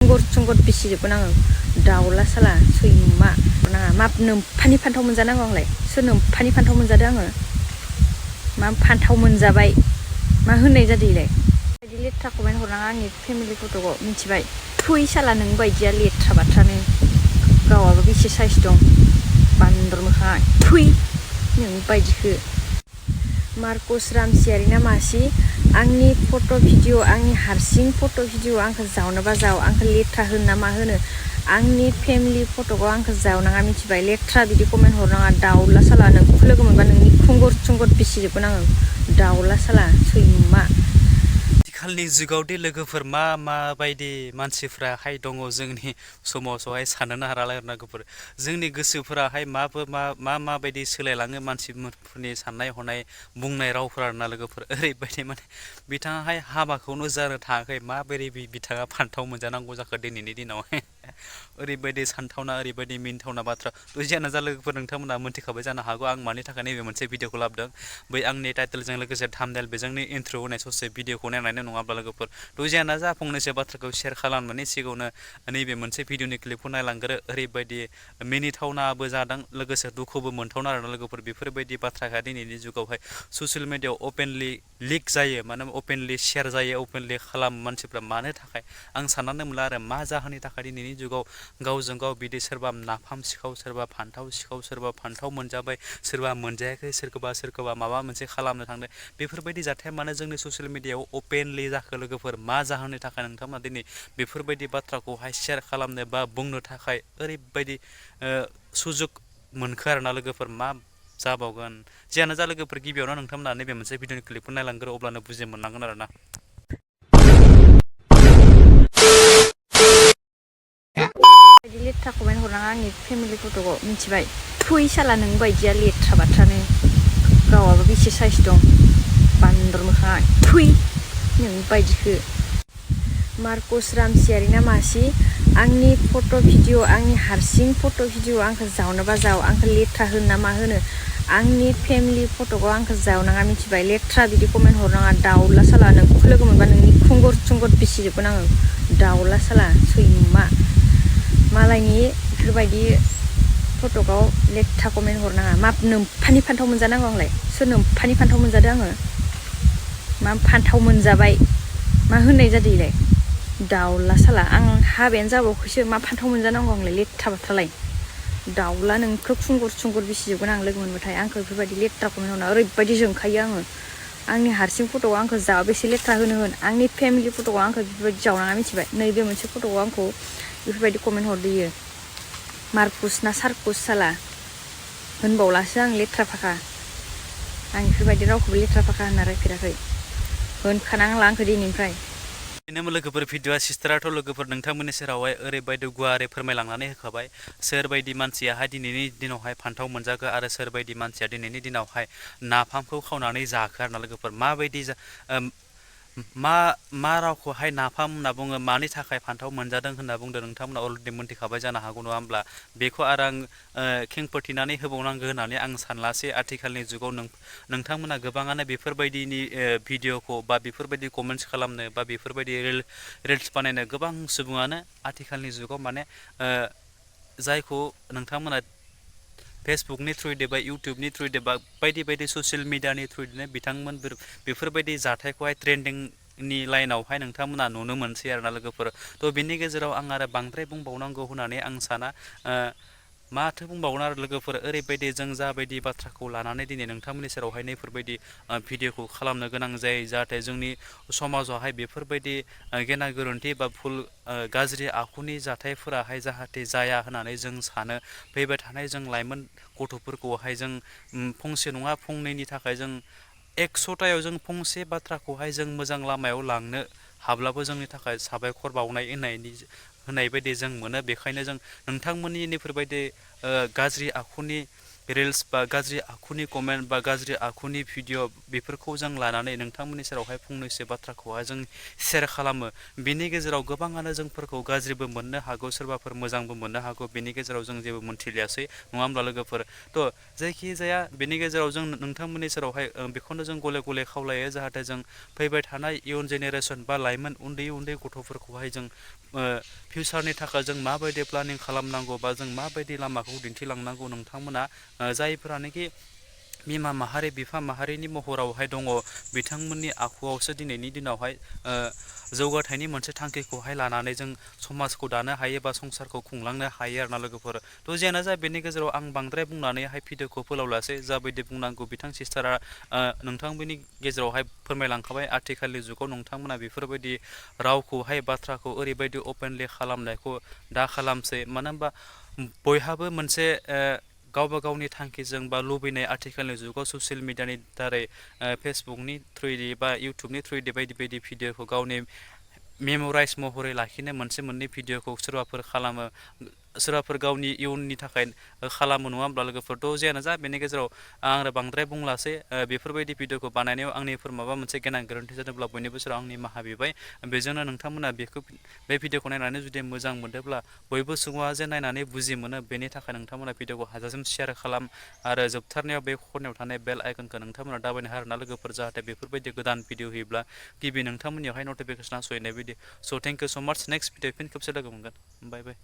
खुंगुर थुंगुर बिसिजोबगोन आङो दाउला साला सैमा नाङा मा नोम्फानि फान्थाव मोनजानांगौ आंलाय सोर नोम्फानि फान्थाव मोनजादों आङो मा फान्थाव मोनजाबाय मा होननाय जादों इलाय बायदि लेथ्रा कमेन्ट हरनाङा आंनि फेमिलि फट'खौ मिथिबाय थुइ साला नों बायदिया लेथ्रा बाथ्रानो गावआबो बेसे साइज दं बान्दर मोखाङा थुइ नों बायदिखो मार्कस रामसियारि ना मासि आंनि फट' भिडिअ आंनि हारसिं फट' भिडिअ आंखौ जावनोबा जाव आंखौ लेथ्रा होनो ना मा होनो आंनि फेमिलि फट'खौ आंखौ जावनाङा मिथिबाय लेथ्रा बिदि कमेन्ट हरनाङा दाउला साला नोंखौ लोगो मोनबा नोंनि खुंगुर थुंगुर बिसिजोबगोन आङो दाउला साला सैमा आथिखालनि जुगावदि लोगोफोर माबायदि मानसिफ्राहाय दङ जोंनि समाजावहाय साननोनो हाला लोगोफोर जोंनि गोसोफोराहाय माबायदि सोलायलाङो मानसिफोरनि साननाय हनाय बुंनाय रावफोरा ना लोगोफोर ओरैबायदि माने बिथाङाहाय हाबाखौनो जानो थाङाखै माबोरै बिथाङा फान्थाव मोनजानांगौ जाखो दिनैनि दिनावहाय ओरैबायदि सानथावना ओरैबायदि मिनिथावना बाथ्रा जियानो जा लोगोफोर नोंथांमोना मोनथिखाबाय जानो हागौ आं मानि थाखाय नैबे मोनसे भिडिअखौ लाबोदों बै आंनि टाइटेलजों लोगोसे थाम्बनेल बेजोंनि इन्ट्र होनाय ससे भिडिअखौ नायनानै नङाब्ला लोगोफोर जियानो जा फंनैसो बाथ्राखौ शेयार खालामनायनि सिगाङावनो नैबे मोनसे भिडिअनि क्लिपखौ नायलांग्रो ओरैबायदि मिनिथावनाबो जादों लोगोसे दुखुबो मोनथावना आरोना लोगोफोर बेफोरबायदि बाथ्राया दिनैनि जुगावहाय ससियेल मिडियाआव अपेनलि लिक जायो मानो अपेनलि शेयार जायो अपेनलि खालामो मानसिफ्रा मानो थाखाय आं साननानै मोनला आरो मा जाहोननि थाखाय दिनैनि जुगाव गावजों गाव बिदि सोरबा नाफाम सिखाव सोरबा फान्थाव सिखाव सोरबा फान्थाव मोनजाबाय सोरबा मोनजायाखै सोरखौबा माबा मोनसे खालामनो थांदों बेफोरबायदि जाथाया मानो जोंनि ससियेल मिडियाआव अपेनलि जाखो लोगोफोर मा जाहोननि थाखाय नोंथांमोना दिनै बेफोरबायदि बाथ्राखौहाय शेयार खालामनो बा बुंनो थाखाय ओरैबायदि सुजुग मोनखो आरोना लोगोफोर मा जाबावगोन जियानो जा लोगोफोर गिबियावनो नोंथांमोना नैबे मोनसे भिडिअनि क्लिपखौ नायलांग्रो अब्लानो बुजि मोनलांगोन आरोना बायदि लेथ्रा कमेन्ट हरनाङा आंनि फेमिलि फट'खौ मिथिबाय थुइ साला नों बायदिया लेथ्रा बाथ्रानो गावआबो बेसे साइज दं बान्दर मोखाङा थुइ नों बायदिखो मार्कस रामसियारि ना मासि आंनि फट' भिडिअ आंनि हारसिं फट' भिडिअ आंखौ जावनोबा जाव आंखौ लेथ्रा होनो ना मा होनो आंनि फेमिलि फट'खौ आंखौ जावनाङा मिथिबाय लेथ्रा बिदि कमेन्ट हरनाङा दाउला साला नोंखौ लोगो मोनबा नोंनि खुंगुर थुंगुर बिसिजोबगोन आङो दाउला साला सैमा मालायनि बेफोरबायदि फट'खौ लेथ्रा कमेन्ट हरनाङा मा नोम्फानि फान्थाव मोनजानांगौ आंलाय सोर नोम्फानि फान्थाव मोनजादों आङो मा फान्थाव मोनजाबाय मा होननाय जादों इलाय दाउला साला आं हाबायानो जाबावखैसो मा फान्थाव मोनजानांगौ आंलाय लेथ्रा बाथ्रालाय दाउला नोंखौ खुंगुर थुंगुर बिसिजोबगोन आं लोगो मोनबाथाय आंखौ बेफोरबायदि लेथ्रा कमेन्ट हरना ओरैबायदि जोंखायो आङो आंनि हारसिं फट'खौ आंखौ जा बेसे लेथ्रा होन आंनि फेमिलि फट'खौ आंखौ बेफोरबायदि जावनाङा मिथिबाय नैबे मोनसे फट'खौ आंखौ बेफोरबायदि कमेन्ट हरदोयो मार्कुस ना सार्कुस साला होनबावलासो आं लेथ्रा फाखा आं बेफोरबायदि रावखौबो लेथ्रा फाखा होनना रायफेराखै होनखानांला आंखौ दिनैनिफ्राय बेनो लोगोफोर भिडिअआ सिस्टाराथ' लोगोफोर नोंथांमोननि सेरावहाय ओरैबायदि गुवारै फोरमायलांनानै होखाबाय सोरबायदि मानसियाहाय दिनैनि दिनावहाय फान्थाव मोनजाखो आरो सोरबायदि मानसिया दिनैनि दिनावहाय नाफामखौ खावनानै जाखो आरोना लोगोफोर माबायदि मा रावखौहाय नाफाम होनना बुङो मानि थाखाय फान्थाव मोनजादों होनना बुंदों नोंथांमोना अलरेडि मोनथिखाबाय जानो हागौ नङा होमब्ला बेखौ आरो आं खेंफोरथिनानै होबावनांगौ होननानै आं सानलासै आथिखालनि जुगाव नोंथांमोना गोबाङानो बेफोरबायदिनि भिडिअखौ बा बेफोरबायदि कमेन्ट्स खालामनो बा बेफोरबायदि रिल्स बानायनो गोबां सुबुङानो आथिखालनि जुगाव माने जायखौ नोंथांमोना फेसबुकनि थ्रुयै बा इउटुबनि थ्रुयै बा बायदि बायदि ससियेल मिडियानि थ्रुयैनो बिथांमोन बेफोरबायदि जाथायखौहाय ट्रेन्डिंनि लाइनावहाय नोंथांमोना नुनो मोनसै आरोना लोगोफोर थ' बिनि गेजेराव आं आरो बांद्राय बुंबावनांगौ होननानै आं साना माथो बुंबावनो आरो लोगोफोर ओरैबायदि जों जाबायदि बाथ्राखौ लानानै दिनै नोंथांमोननि सेरावहाय नैफोरबायदि भिडिअखौ खालामनो गोनां जायो जाहाथे जोंनि समाजावहाय बेफोरबायदि गेना गोरोन्थि बा भुल गाज्रि आखुनि जाथायफोराहाय जाहाथे जाया होननानै जों सानो फैबाय थानाय जों लाइमोन गथ'फोरखौहाय जों फंसे नङा फंनैनि थाखाय जों 100थायाव जों फंसे बाथ्राखौहाय जों मोजां लामायाव लांनो हाब्लाबो जोंनि थाखाय साबायखर बावनाय होननाय बायदि जों मोनो बेखायनो जों नोंथांमोननि बेफोरबायदि गाज्रि आखुनि रिल्स बा गाज्रि आखुनि कमेन्ट बा गाज्रि आखुनि भिडिअ बेफोरखौ जों लानानै नोंथांमोननि सेरावहाय फंनैसो बाथ्राखौहाय जों सेयार खालामो। बिनि गेजेराव गोबाङानो जोंफोरखौ गाज्रिबो मोननो हागौ सोरबाफोर मोजांबो मोननो हागौ बेनि गेजेराव जों जेबो मोनथिलियासै नङा होमब्ला लोगोफोर थ' जायखिजाया बेनि गेजेराव जों नोंथांमोननि सेरावहाय बेखौनो जों गले गले खावलायो जाहाथे जों फैबाय थानाय इयुन जेनेरेसन बा लाइमोन उन्दै उन्दै गथ'फोरखौहाय जों फिउचारनि थाखाय जों माबायदि प्लानिं खालामनांगौ बा जों माबायदि लामाखौ दिन्थिलांनांगौ नोंथांमोना जायफोरानोखि बिमा माहारि बिफा माहारिनि महरावहाय दङ बिथांमोननि आखुआवसो दिनैनि दिनावहाय जौगाथायनि मोनसे थांखिखौहाय लानानै जों समाजखौ दानो हायो बा संसारखौ खुंलांनो हायो आरोना लोगोफोर थ' जियानो जा बेनि गेजेराव आं बांद्राय बुंनानैहाय भिडिअखौ फोलावलासै जाबायदि बुंनांगौ बिथां सिस्टारा नोंथांमोननि गेजेरावहाय फोरमायलांखाबाय आथिखालनि जुगाव नोंथांमोना बेफोरबायदि रावखौहाय बाथ्राखौ ओरैबायदि अपेनलि खालामनायखौ दा खालामसै मानो होनबा बयहाबो मोनसे गावबा गावनि थांखिजों बा लुबैनाय आथिखालनि जुगाव ससियेल मिडियानि दारै फेसबुकनि थ्रुयै बा इउटुबनि थ्रुयै बायदि बायदि भिडिअखौ गावनि मेमराइस महरै लाखिनो मोनसे मोननै भिडिअखौ सोरबाफोर खालामो सोरबाफोर गावनि इयुननि थाखाय खालामो नङा होमब्ला लोगोफोरथ' जियानो जा बेनि गेजेराव आं आरो बांद्राय बुंलासै बेफोरबायदि भिडिअखौ बानायनायाव आंनिफोर माबा मोनसे गेना गोरोन्थि जादोंब्ला बयनिबो सेराव आंनि निमाहा बिबाय बेजोंनो नोंथांमोना बे भिडिअखौ नायनानै जुदि मोजां मोनदोंब्ला बयबो सुबुङा जे नायनानै बुजि मोनो बेनि थाखाय नोंथांमोना भिडिअखौ हाजासिम शेयार खालाम आरो जोबथारनायाव बे खनायाव थानाय बेल आइकनखौ नोंथांमोना दाबायनो हायो आरोना लोगोफोर जाहाथे बेफोरबायदि गोदान भिडिअ होयोब्ला गिबि नोंथांमोननियावहाय नटिफिकेसना सहैनाय बायदि स' थेंक इउ स' माच नेक्स्ट भिडिअ फिन खेबसे लोगो मोनगोन बाय बाय